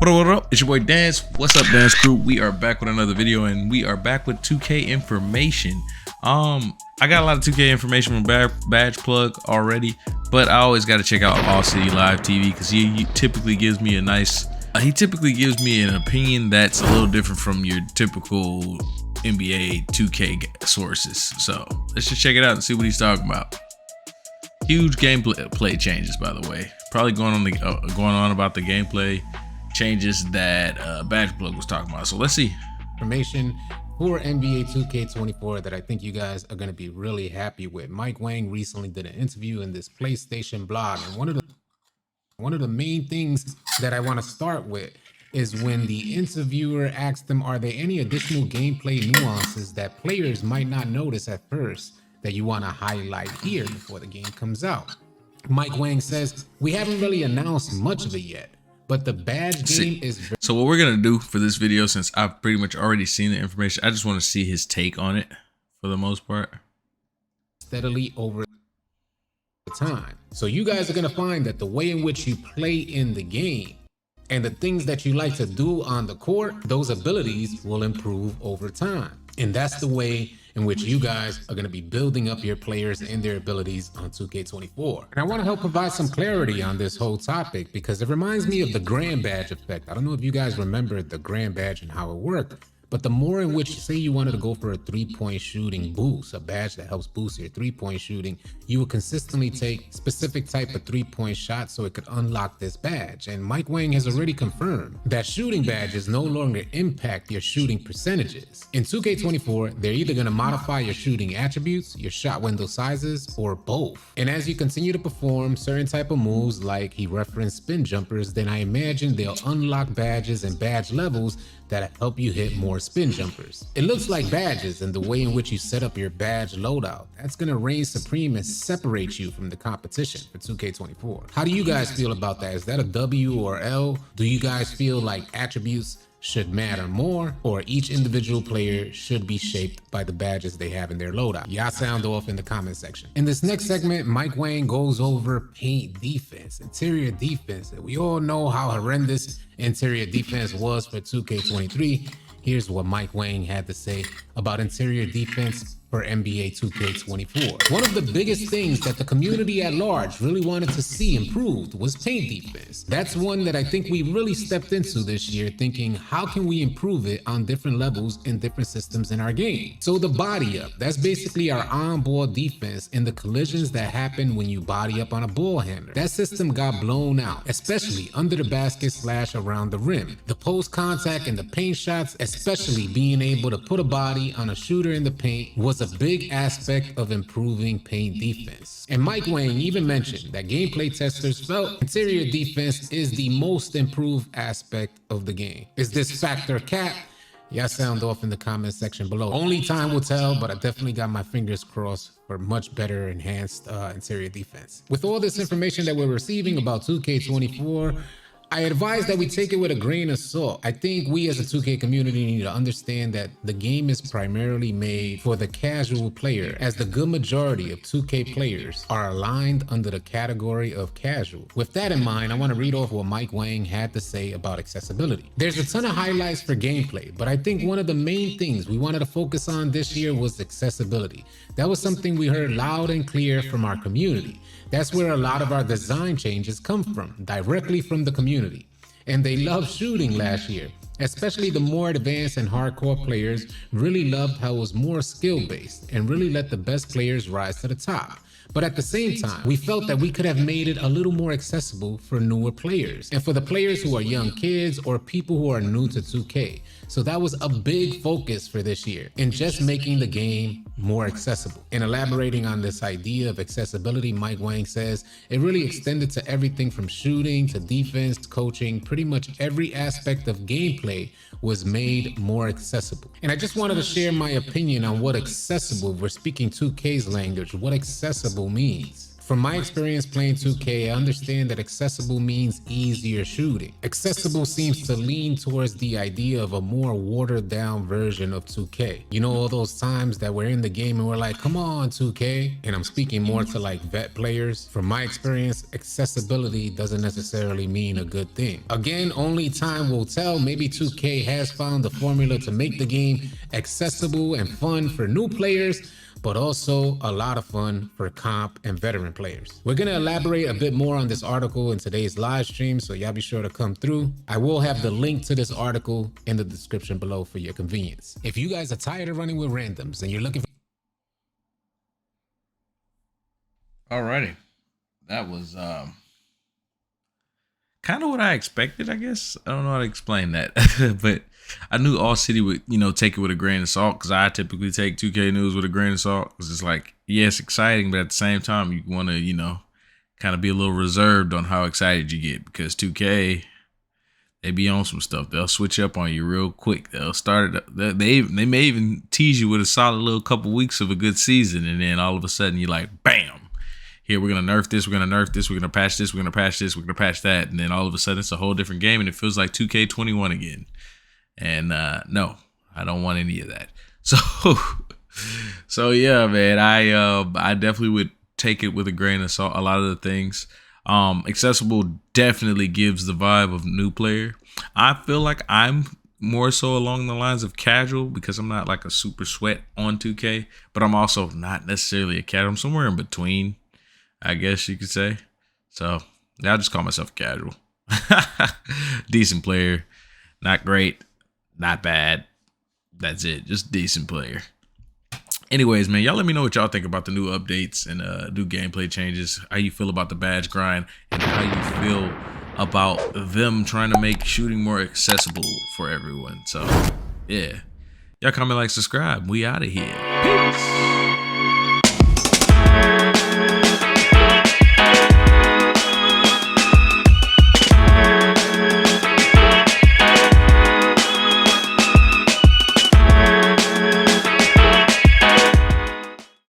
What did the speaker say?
What up? It's your boy Dance. What's up, Dance Crew? We are back with another video, and we are back with 2K information. I got a lot of 2K information from Badge Plug already, but I always got to check out AllCity LiveTV because he typically gives me a nice. He typically gives me an opinion that's a little different from your typical NBA 2K sources. So let's just check it out and see what he's talking about. Huge gameplay changes, by the way. Probably going on about the gameplay changes that Badge Plug was talking about. So let's see. Information for NBA 2K24 that I think you guys are going to be really happy with. Mike Wang recently did an interview in this PlayStation blog, and one of the main things that I want to start with is when the interviewer asked him, are there any additional gameplay nuances that players might not notice at first that you want to highlight here before the game comes out? Mike Wang says, we haven't really announced much of it yet, but the Badge game is... So what we're going to do for this video, since I've pretty much already seen the information, I just want to see his take on it for the most part. Steadily over time. So you guys are going to find that the way in which you play in the game and the things that you like to do on the court, those abilities will improve over time. And that's the way in which you guys are going to be building up your players and their abilities on 2K24. And I want to help provide some clarity on this whole topic because it reminds me of the Grand Badge effect. I don't know if you guys remember the Grand Badge and how it worked, but the more in which, say you wanted to go for a three-point shooting boost, a badge that helps boost your three-point shooting, you would consistently take specific type of three-point shots so it could unlock this badge. And Mike Wang has already confirmed that shooting badges no longer impact your shooting percentages. In 2K24, they're either going to modify your shooting attributes, your shot window sizes, or both. And as you continue to perform certain type of moves, like he referenced spin jumpers, then I imagine they'll unlock badges and badge levels that help you hit more spin jumpers. It looks like badges and the way in which you set up your badge loadout. That's gonna reign supreme and separate you from the competition for 2K24. How do you guys feel about that? Is that a W or L? Do you guys feel like attributes should matter more, or each individual player should be shaped by the badges they have in their loadout? Y'all sound off in the comment section. In this next segment, Mike Wang goes over paint defense, interior defense. And we all know how horrendous interior defense was for 2K23. Here's what Mike Wang had to say about interior defense for NBA 2K24. One of the biggest things that the community at large really wanted to see improved was paint defense. That's one that I think we really stepped into this year, thinking how can we improve it on different levels in different systems in our game. So the body up, that's basically our on-ball defense and the collisions that happen when you body up on a ball handler. That system got blown out, especially under the basket / around the rim. The post contact and the paint shots, especially being able to put a body on a shooter in the paint, was a big aspect of improving paint defense. And Mike Wang even mentioned that gameplay testers felt interior defense is the most improved aspect of the game. Is this factor cap? Y'all sound off in the comment section below. Only time will tell, but I definitely got my fingers crossed for much better enhanced interior defense. With all this information that we're receiving about 2K24, I advise that we take it with a grain of salt. I think we as a 2K community need to understand that the game is primarily made for the casual player, as the good majority of 2K players are aligned under the category of casual. With that in mind, I want to read off what Mike Wang had to say about accessibility. There's a ton of highlights for gameplay, but I think one of the main things we wanted to focus on this year was accessibility. That was something we heard loud and clear from our community. That's where a lot of our design changes come from, directly from the community. And they loved shooting last year, especially the more advanced and hardcore players really loved how it was more skill-based and really let the best players rise to the top. But at the same time, we felt that we could have made it a little more accessible for newer players and for the players who are young kids or people who are new to 2K. So that was a big focus for this year in just making the game more accessible. In elaborating on this idea of accessibility, Mike Wang says it really extended to everything from shooting to defense, coaching. Pretty much every aspect of gameplay was made more accessible. And I just wanted to share my opinion on what accessible, we're speaking 2K's language, what accessible means. From my experience playing 2K, I understand that accessible means easier shooting. Accessible seems to lean towards the idea of a more watered down version of 2K. You know, all those times that we're in the game and we're like, come on 2K, and I'm speaking more to like vet players. From my experience, accessibility doesn't necessarily mean a good thing. Again, only time will tell. Maybe 2K has found the formula to make the game accessible and fun for new players, but also a lot of fun for comp and veteran players. We're gonna elaborate a bit more on this article in today's live stream, so y'all be sure to come through. I will have the link to this article in the description below for your convenience. If you guys are tired of running with randoms and you're looking for... Alrighty, that was kind of what I expected, I guess. I don't know how to explain that, but I knew AllCity would, you know, take it with a grain of salt, because I typically take 2K news with a grain of salt. Because it's like, yeah, it's exciting, but at the same time, you want to, you know, kind of be a little reserved on how excited you get, because 2K, they be on some stuff. They'll switch up on you real quick. They'll start it. They may even tease you with a solid little couple weeks of a good season, and then all of a sudden you're like, bam. Here, we're going to nerf this, we're going to nerf this, we're going to patch this, we're going to patch this, we're going to patch that. And then all of a sudden, it's a whole different game, and it feels like 2K21 again. And no, I don't want any of that. So yeah, man, I definitely would take it with a grain of salt. A lot of the things. Accessible definitely gives the vibe of new player. I feel like I'm more so along the lines of casual, because I'm not like a super sweat on 2K, but I'm also not necessarily a casual. I'm somewhere in between, I guess you could say. So I'll just call myself a casual. Decent player. Not great. Not bad. That's it. Just decent player. Anyways, man, y'all let me know what y'all think about the new updates and new gameplay changes. How you feel about the badge grind, and how you feel about them trying to make shooting more accessible for everyone. So, yeah. Y'all comment, like, subscribe. We out of here. Peace.